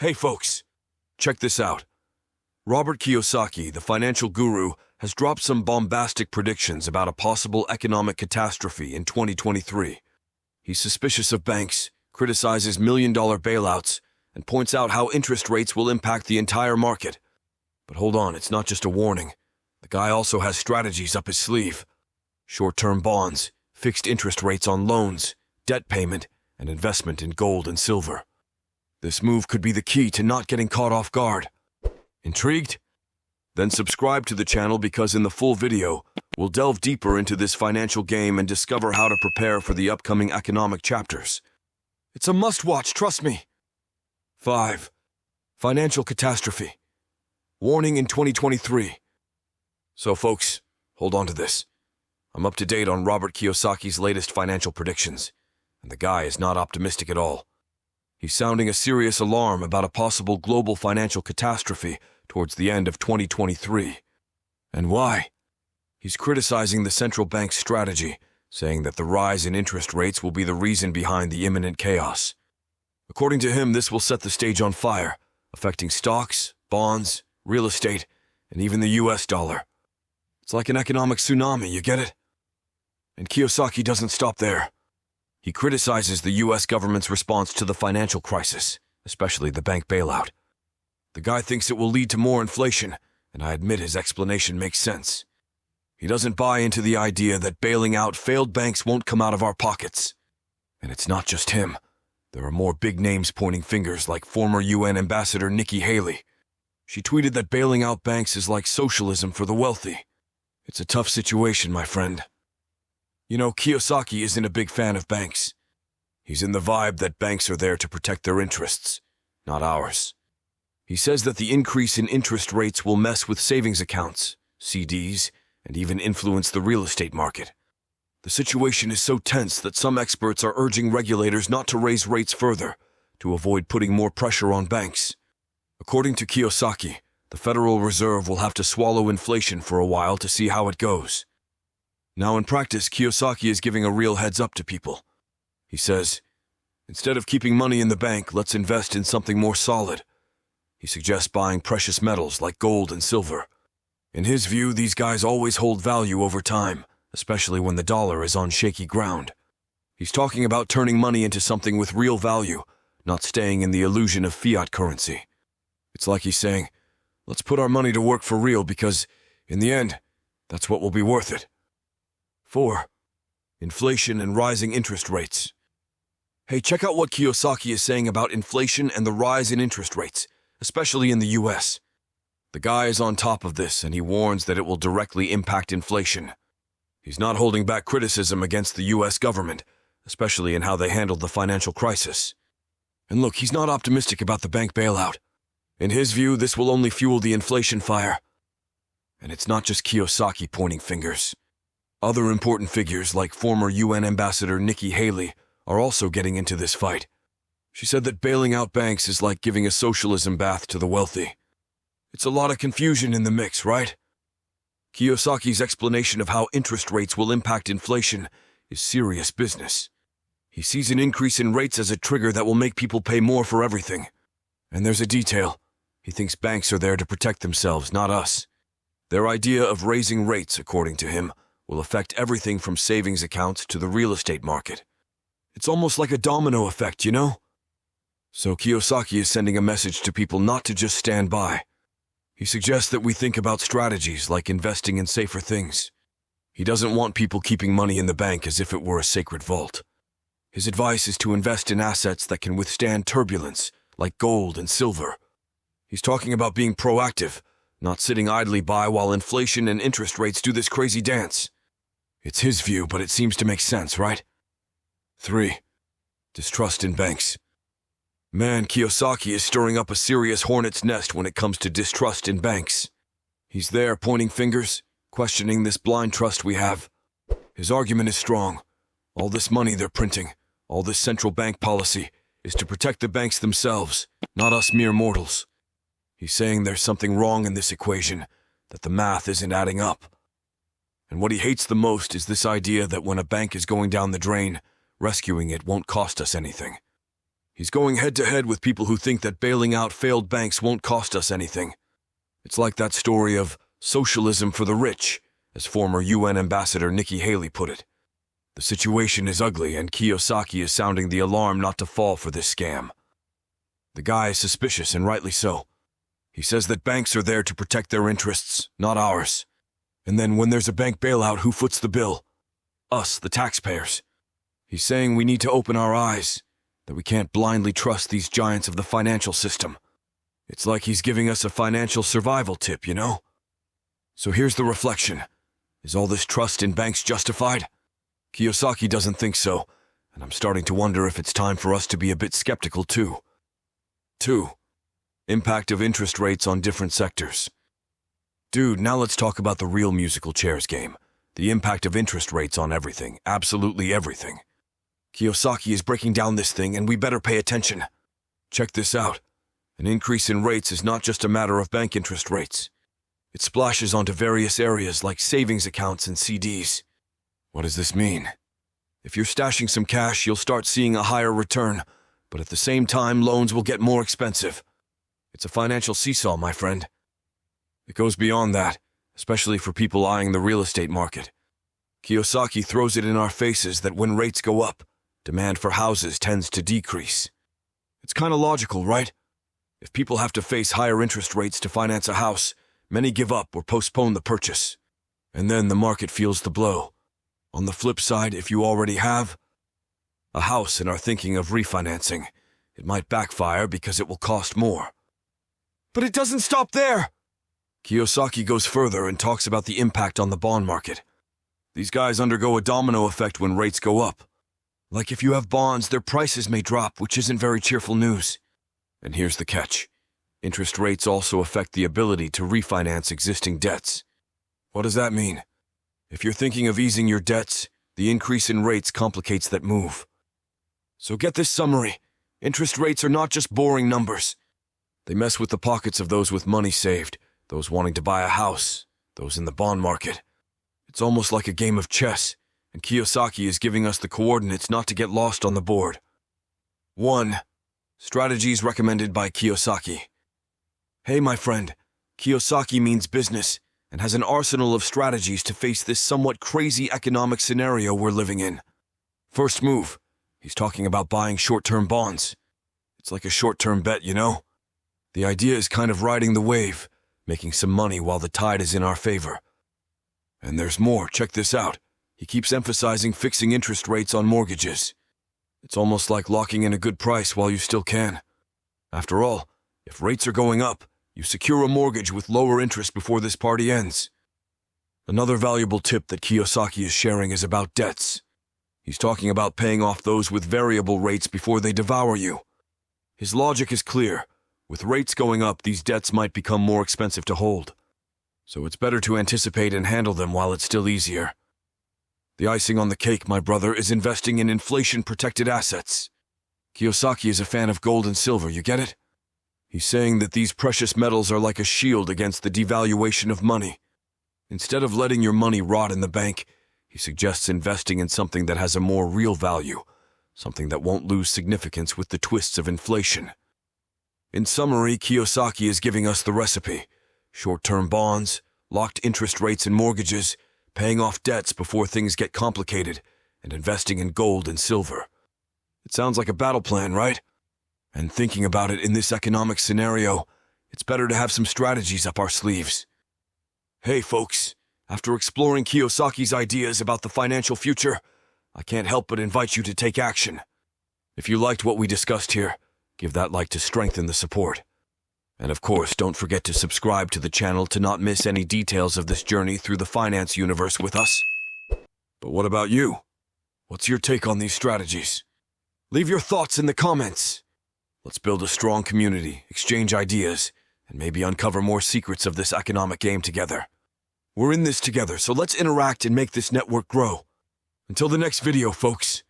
Hey folks, check this out. Robert Kiyosaki, the financial guru, has dropped some bombastic predictions about a possible economic catastrophe in 2023. He's suspicious of banks, criticizes million-dollar bailouts, and points out how interest rates will impact the entire market. But hold on, it's not just a warning. The guy also has strategies up his sleeve. Short-term bonds, fixed interest rates on loans, debt payment, and investment in gold and silver. This move could be the key to not getting caught off guard. Intrigued? Then subscribe to the channel because in the full video, we'll delve deeper into this financial game and discover how to prepare for the upcoming economic chapters. It's a must-watch, trust me. 5. Financial catastrophe. Warning in 2023. So folks, hold on to this. I'm up to date on Robert Kiyosaki's latest financial predictions, and the guy is not optimistic at all. He's sounding a serious alarm about a possible global financial catastrophe towards the end of 2023. And why? He's criticizing the central bank's strategy, saying that the rise in interest rates will be the reason behind the imminent chaos. According to him, this will set the stage on fire, affecting stocks, bonds, real estate, and even the US dollar. It's like an economic tsunami, you get it? And Kiyosaki doesn't stop there. He criticizes the U.S. government's response to the financial crisis, especially the bank bailout. The guy thinks it will lead to more inflation, and I admit his explanation makes sense. He doesn't buy into the idea that bailing out failed banks won't come out of our pockets. And it's not just him. There are more big names pointing fingers, like former UN Ambassador Nikki Haley. She tweeted that bailing out banks is like socialism for the wealthy. It's a tough situation, my friend. You know, Kiyosaki isn't a big fan of banks. He's in the vibe that banks are there to protect their interests, not ours. He says that the increase in interest rates will mess with savings accounts, CDs, and even influence the real estate market. The situation is so tense that some experts are urging regulators not to raise rates further to avoid putting more pressure on banks. According to Kiyosaki, the Federal Reserve will have to swallow inflation for a while to see how it goes. Now in practice, Kiyosaki is giving a real heads up to people. He says, instead of keeping money in the bank, let's invest in something more solid. He suggests buying precious metals like gold and silver. In his view, these guys always hold value over time, especially when the dollar is on shaky ground. He's talking about turning money into something with real value, not staying in the illusion of fiat currency. It's like he's saying, let's put our money to work for real because, in the end, that's what will be worth it. 4. Inflation and rising interest rates. Hey, check out what Kiyosaki is saying about inflation and the rise in interest rates, especially in the US. The guy is on top of this, and he warns that it will directly impact inflation. He's not holding back criticism against the US government, especially in how they handled the financial crisis. And look, he's not optimistic about the bank bailout. In his view, this will only fuel the inflation fire. And it's not just Kiyosaki pointing fingers. Other important figures, like former UN Ambassador Nikki Haley, are also getting into this fight. She said that bailing out banks is like giving a socialism bath to the wealthy. It's a lot of confusion in the mix, right? Kiyosaki's explanation of how interest rates will impact inflation is serious business. He sees an increase in rates as a trigger that will make people pay more for everything. And there's a detail. He thinks banks are there to protect themselves, not us. Their idea of raising rates, according to him, will affect everything from savings accounts to the real estate market. It's almost like a domino effect, you know? So Kiyosaki is sending a message to people not to just stand by. He suggests that we think about strategies like investing in safer things. He doesn't want people keeping money in the bank as if it were a sacred vault. His advice is to invest in assets that can withstand turbulence, like gold and silver. He's talking about being proactive, not sitting idly by while inflation and interest rates do this crazy dance. It's his view, but it seems to make sense, right? 3. Distrust in banks. Man, Kiyosaki is stirring up a serious hornet's nest when it comes to distrust in banks. He's there pointing fingers, questioning this blind trust we have. His argument is strong. All this money they're printing, all this central bank policy, is to protect the banks themselves, not us mere mortals. He's saying there's something wrong in this equation, that the math isn't adding up. And what he hates the most is this idea that when a bank is going down the drain, rescuing it won't cost us anything. He's going head-to-head with people who think that bailing out failed banks won't cost us anything. It's like that story of socialism for the rich, as former UN Ambassador Nikki Haley put it. The situation is ugly, and Kiyosaki is sounding the alarm not to fall for this scam. The guy is suspicious, and rightly so. He says that banks are there to protect their interests, not ours. And then when there's a bank bailout, who foots the bill? Us, the taxpayers. He's saying we need to open our eyes, that we can't blindly trust these giants of the financial system. It's like he's giving us a financial survival tip, you know? So here's the reflection. Is all this trust in banks justified? Kiyosaki doesn't think so, and I'm starting to wonder if it's time for us to be a bit skeptical too. 2. Impact of interest rates on different sectors. Dude, now let's talk about the real musical chairs game. The impact of interest rates on everything, absolutely everything. Kiyosaki is breaking down this thing, and we better pay attention. Check this out. An increase in rates is not just a matter of bank interest rates. It splashes onto various areas like savings accounts and CDs. What does this mean? If you're stashing some cash, you'll start seeing a higher return, but at the same time, loans will get more expensive. It's a financial seesaw, my friend. It goes beyond that, especially for people eyeing the real estate market. Kiyosaki throws it in our faces that when rates go up, demand for houses tends to decrease. It's kind of logical, right? If people have to face higher interest rates to finance a house, many give up or postpone the purchase. And then the market feels the blow. On the flip side, if you already have a house and are thinking of refinancing, it might backfire because it will cost more. But it doesn't stop there! Kiyosaki goes further and talks about the impact on the bond market. These guys undergo a domino effect when rates go up. Like if you have bonds, their prices may drop, which isn't very cheerful news. And here's the catch. Interest rates also affect the ability to refinance existing debts. What does that mean? If you're thinking of easing your debts, the increase in rates complicates that move. So get this summary. Interest rates are not just boring numbers. They mess with the pockets of those with money saved, those wanting to buy a house, those in the bond market. It's almost like a game of chess, and Kiyosaki is giving us the coordinates not to get lost on the board. 1. Strategies recommended by Kiyosaki. Hey, my friend, Kiyosaki means business and has an arsenal of strategies to face this somewhat crazy economic scenario we're living in. First move, he's talking about buying short-term bonds. It's like a short-term bet, you know? The idea is kind of riding the wave, making some money while the tide is in our favor. And there's more, check this out. He keeps emphasizing fixing interest rates on mortgages. It's almost like locking in a good price while you still can. After all, if rates are going up, you secure a mortgage with lower interest before this party ends. Another valuable tip that Kiyosaki is sharing is about debts. He's talking about paying off those with variable rates before they devour you. His logic is clear. With rates going up, these debts might become more expensive to hold. So it's better to anticipate and handle them while it's still easier. The icing on the cake, my brother, is investing in inflation-protected assets. Kiyosaki is a fan of gold and silver, you get it? He's saying that these precious metals are like a shield against the devaluation of money. Instead of letting your money rot in the bank, he suggests investing in something that has a more real value, something that won't lose significance with the twists of inflation. In summary, Kiyosaki is giving us the recipe. Short-term bonds, locked interest rates and mortgages, paying off debts before things get complicated, and investing in gold and silver. It sounds like a battle plan, right? And thinking about it in this economic scenario, it's better to have some strategies up our sleeves. Hey folks, after exploring Kiyosaki's ideas about the financial future, I can't help but invite you to take action. If you liked what we discussed here, give that like to strengthen the support. And of course, don't forget to subscribe to the channel to not miss any details of this journey through the finance universe with us. But what about you? What's your take on these strategies? Leave your thoughts in the comments. Let's build a strong community, exchange ideas, and maybe uncover more secrets of this economic game together. We're in this together, so let's interact and make this network grow. Until the next video, folks.